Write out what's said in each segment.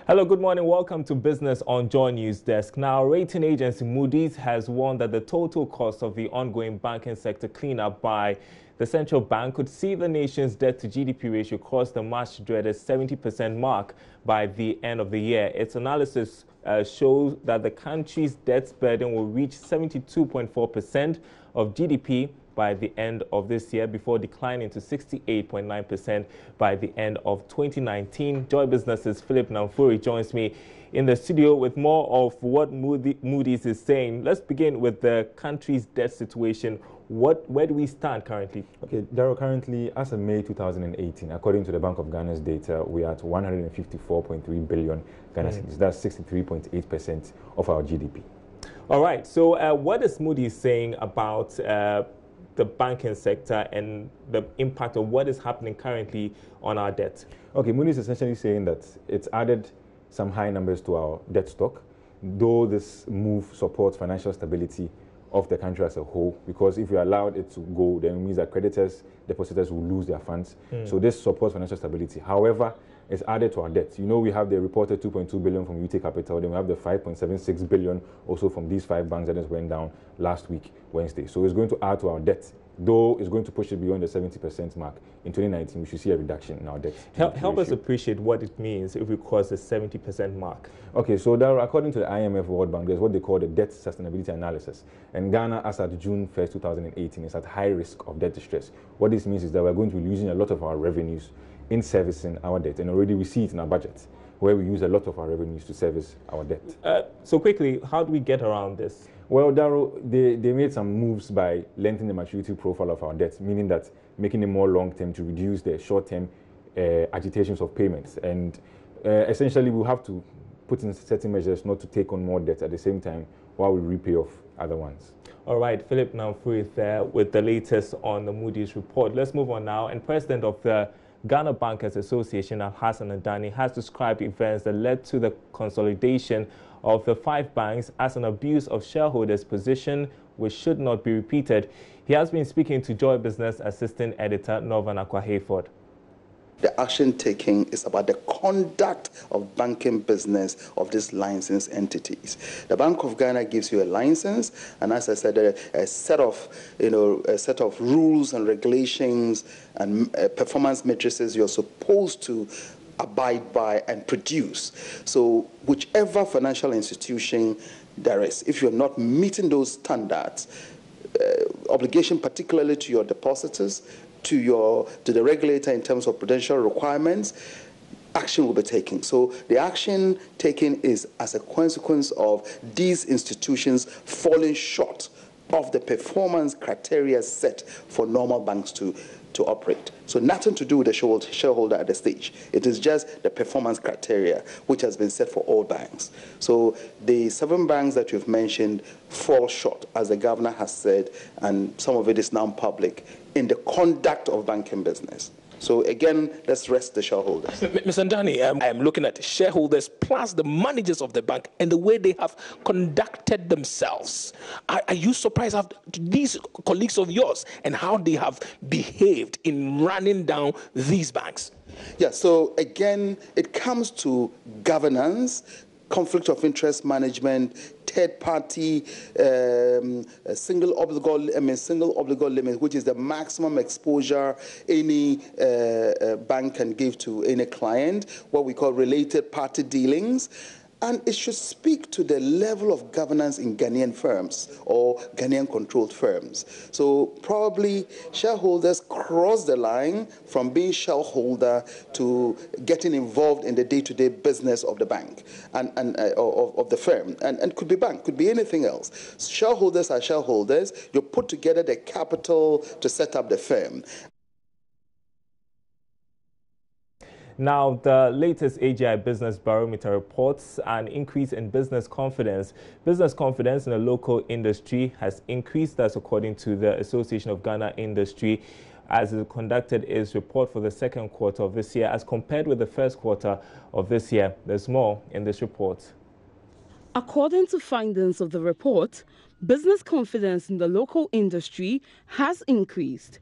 Hello, good morning. Welcome to Business on JoyNews Desk. Now, rating agency Moody's has warned that the total cost of the ongoing banking sector cleanup by the central bank could see the nation's debt to GDP ratio cross the much dreaded 70% mark by the end of the year. Its analysis shows that the country's debt burden will reach 72.4% of GDP by the end of this year before declining to 68.9% by the end of 2019. Joy Business's Philip Namfuri joins me in the studio with more of what Moody's is saying. Let's begin with the country's debt situation. Where do we stand currently? Okay, Daryl, currently, as of May 2018, according to the Bank of Ghana's data, we are at 154.3 billion Ghana cedis. That's 63.8% of our GDP. All right. So what is Moody's saying about the banking sector and the impact of what is happening currently on our debt? Okay, Moody is essentially saying that it's added some high numbers to our debt stock, though this move supports financial stability of the country as a whole, because if we allowed it to go, then it means that creditors, depositors will lose their funds. So this supports financial stability. However, it's added to our debt. You know, we have the reported 2.2 billion from UT Capital, then we have the 5.76 billion also from these 5 banks that just went down last week, Wednesday. So it's going to add to our debt, though it's going to push it beyond the 70% mark. In 2019, we should see a reduction in our debt. Help us appreciate what it means if we cross the 70% mark. Okay, so there, according to the IMF World Bank, there's what they call the debt sustainability analysis. And Ghana, as at June 1st, 2018, is at high risk of debt distress. What this means is that we're going to be losing a lot of our revenues in servicing our debt, and already we see it in our budget, where we use a lot of our revenues to service our debt. So quickly, how do we get around this? Well, Daryl, they made some moves by lengthening the maturity profile of our debt, meaning that making it more long-term to reduce the short-term agitations of payments. And essentially, we'll have to put in certain measures not to take on more debt at the same time while we repay off other ones. All right, Philip Namfuri there with the latest on the Moodys Report. Let's move on now. And President of the Ghana Bankers Association, Hassan Adani, has described events that led to the consolidation of the 5 banks as an abuse of shareholders' position which should not be repeated. He has been speaking to Joy Business Assistant Editor Norvan Akwa-Hayford. The action taking is about the conduct of banking business of these licensed entities. The Bank of Ghana gives you a license, and as I said, a set of rules and regulations and performance matrices you're supposed to abide by and produce. So whichever financial institution there is, if you're not meeting those standards, obligation particularly to your depositors, to the regulator in terms of prudential requirements, action will be taken. So the action taken is as a consequence of these institutions falling short of the performance criteria set for normal banks to operate. So nothing to do with the shareholder at the stage. It is just the performance criteria which has been set for all banks. So the 7 banks that you've mentioned fall short, as the governor has said, and some of it is now public, in the conduct of banking business. So again, let's rest the shareholders. Mr. Ndani, I am looking at the shareholders plus the managers of the bank and the way they have conducted themselves. Are you surprised at these colleagues of yours and how they have behaved in running down these banks? Yeah, so again, it comes to governance, conflict of interest management, third-party single obligor limit, which is the maximum exposure any bank can give to any client, what we call related party dealings. And it should speak to the level of governance in Ghanaian firms or Ghanaian-controlled firms. So probably shareholders cross the line from being shareholder to getting involved in the day-to-day business of the bank and of the firm. And could be bank, could be anything else. Shareholders are shareholders. You put together the capital to set up the firm. Now, the latest AGI Business Barometer reports an increase in business confidence. Business confidence in the local industry has increased, that's according to the Association of Ghana Industry, as it conducted its report for the 2nd quarter of this year as compared with the 1st quarter of this year. There's more in this report. According to findings of the report, business confidence in the local industry has increased.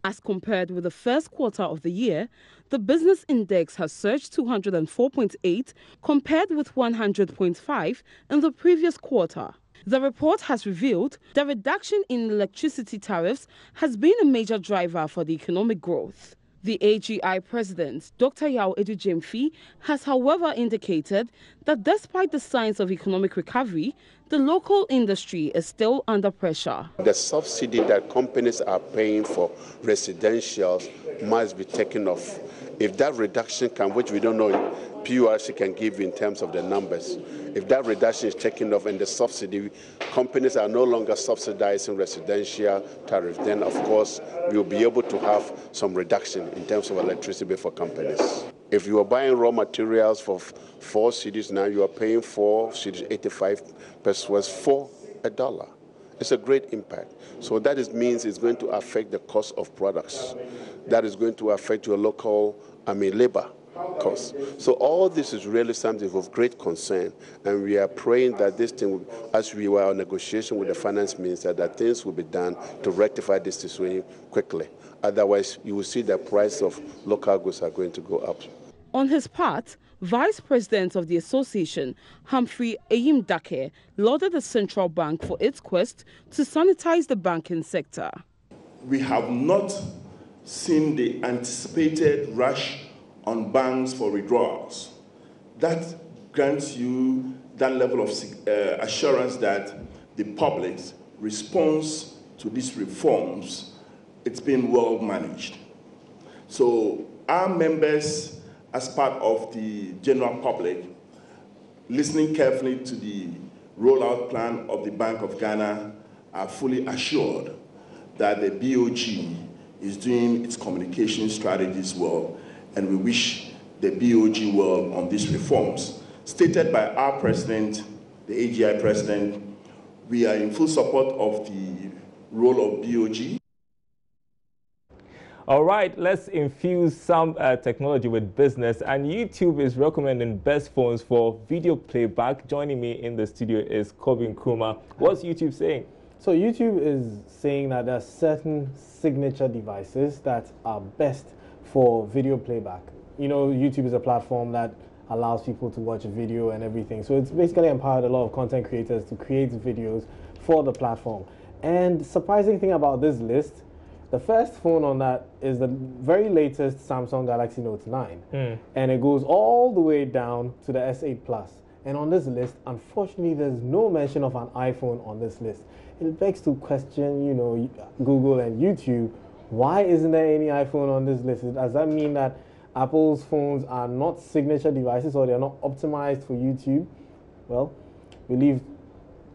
As compared with the first quarter of the year, the business index has surged 204.8 compared with 100.5 in the previous quarter. The report has revealed the reduction in electricity tariffs has been a major driver for the economic growth. The AGI president, Dr. Yao Edu-Jemfi, has however indicated that despite the signs of economic recovery, the local industry is still under pressure. The subsidy that companies are paying for residentials must be taken off. If that reduction can, which we don't know, PURC can give in terms of the numbers, if that reduction is taken off and the subsidy, companies are no longer subsidizing residential tariffs, then of course we'll be able to have some reduction in terms of electricity for companies. If you are buying raw materials for 4 cedis, now you are paying 4 cedis 85 pesos for $1. It's a great impact. So that means it's going to affect the cost of products. That is going to affect your local, labor costs. So all this is really something of great concern, and we are praying that this thing, as we were in negotiation with the finance minister, that things will be done to rectify this situation quickly. Otherwise, you will see the price of local goods are going to go up. On his part, Vice President of the association, Humphrey Eyim-Dake, lauded the central bank for its quest to sanitize the banking sector. We have not seen the anticipated rush on banks for withdrawals. That grants you that level of assurance that the public's response to these reforms, it's been well managed. So our members, as part of the general public, listening carefully to the rollout plan of the Bank of Ghana, are fully assured that the BOG is doing its communication strategies well, and we wish the BOG well on these reforms. Stated by our president, the AGI president, we are in full support of the role of BOG. All right, let's infuse some technology with business, and YouTube is recommending best phones for video playback. Joining me in the studio is Kobin Nkrumah. What's YouTube saying? So YouTube is saying that there are certain signature devices that are best for video playback. You know, YouTube is a platform that allows people to watch video and everything. So it's basically empowered a lot of content creators to create videos for the platform. And the surprising thing about this list, the first phone on that is the very latest Samsung Galaxy Note 9. And it goes all the way down to the S8 Plus. And on this list, unfortunately, there's no mention of an iPhone on this list. It begs to question, you know, Google and YouTube, why isn't there any iPhone on this list? Does that mean that Apple's phones are not signature devices or they're not optimized for YouTube? Well, we leave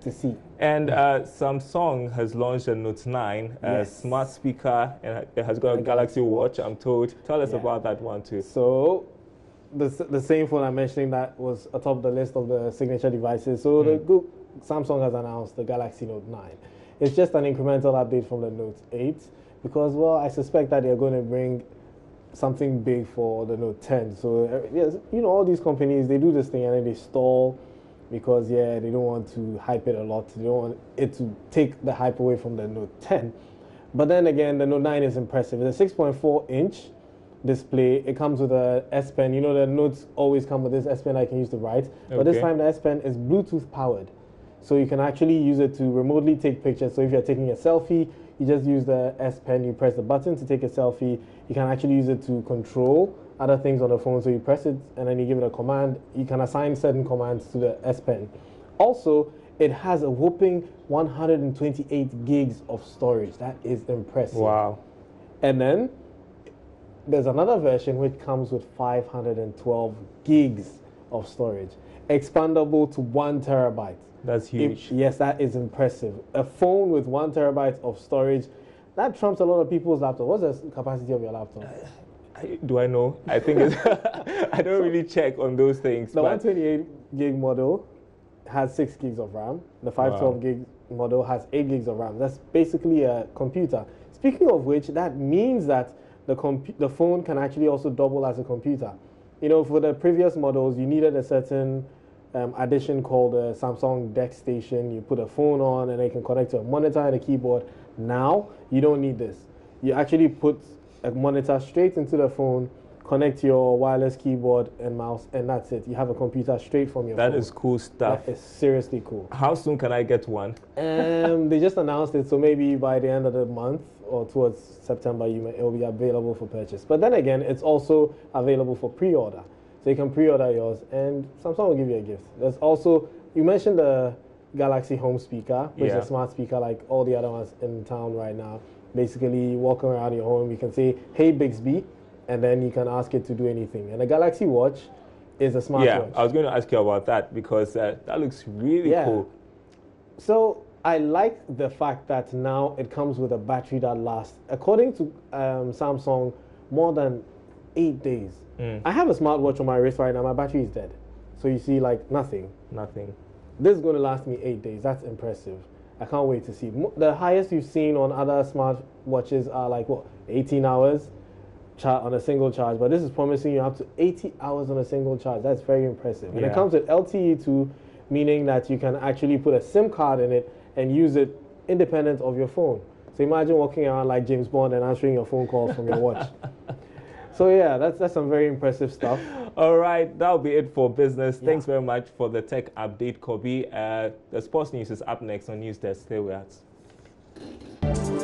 to see. And Samsung has launched a Note 9, a smart speaker, and it has got a Galaxy Watch, I'm told. Tell us about that one too. So the same phone I'm mentioning that was atop the list of the signature devices. So Samsung has announced the Galaxy Note 9. It's just an incremental update from the Note 8 because, well, I suspect that they're going to bring something big for the Note 10. So, yes, you know, all these companies, they do this thing and then they stall because, yeah, they don't want to hype it a lot. They don't want it to take the hype away from the Note 10. But then again, the Note 9 is impressive. It's a 6.4-inch display. It comes with a S Pen. You know, the Notes always come with this S Pen I can use to write. But this time the S Pen is Bluetooth powered. So you can actually use it to remotely take pictures. So if you're taking a selfie, you just use the S Pen, you press the button to take a selfie. You can actually use it to control other things on the phone. So you press it and then you give it a command. You can assign certain commands to the S Pen. Also, it has a whopping 128 gigs of storage. That is impressive. Wow. And then there's another version which comes with 512 gigs of storage, expandable to 1 terabyte. That's huge. Yes, that is impressive. A phone with 1 terabyte of storage, that trumps a lot of people's laptop. What's the capacity of your laptop? Do I know? I think it's I don't really check on those things. The 128 gig model has 6 gigs of RAM. The 512 gig model has 8 gigs of RAM. That's basically a computer. Speaking of which, that means that the phone can actually also double as a computer. You know, for the previous models, you needed a certain addition called a Samsung Deck Station. You put a phone on and it can connect to a monitor and a keyboard. Now, you don't need this. You actually put a monitor straight into the phone, connect your wireless keyboard and mouse, and that's it. You have a computer straight from your phone. That is cool stuff. That is seriously cool. How soon can I get one? They just announced it, so maybe by the end of the month or towards September, it will be available for purchase. But then again, it's also available for pre-order. So you can pre-order yours, and Samsung will give you a gift. There's also, you mentioned the Galaxy Home speaker, which is a smart speaker like all the other ones in town right now. Basically, walking around your home, you can say, "Hey Bixby," and then you can ask it to do anything. And the Galaxy Watch is a smartwatch. Yeah, I was going to ask you about that because that looks really cool. So I like the fact that now it comes with a battery that lasts, according to Samsung, more than 8 days. I have a smartwatch on my wrist right now. My battery is dead. So you see, like, nothing. Nothing. This is going to last me 8 days. That's impressive. I can't wait to see. The highest you've seen on other smartwatches are like, what, 18 hours on a single charge. But this is promising you up to 80 hours on a single charge. That's very impressive. And it comes with LTE too, meaning that you can actually put a SIM card in it and use it independent of your phone. So imagine walking around like James Bond and answering your phone calls from your watch. So yeah, that's some very impressive stuff. All right, that'll be it for business. Thanks very much for the tech update, Kobe. The sports news is up next on News Desk. Stay with us.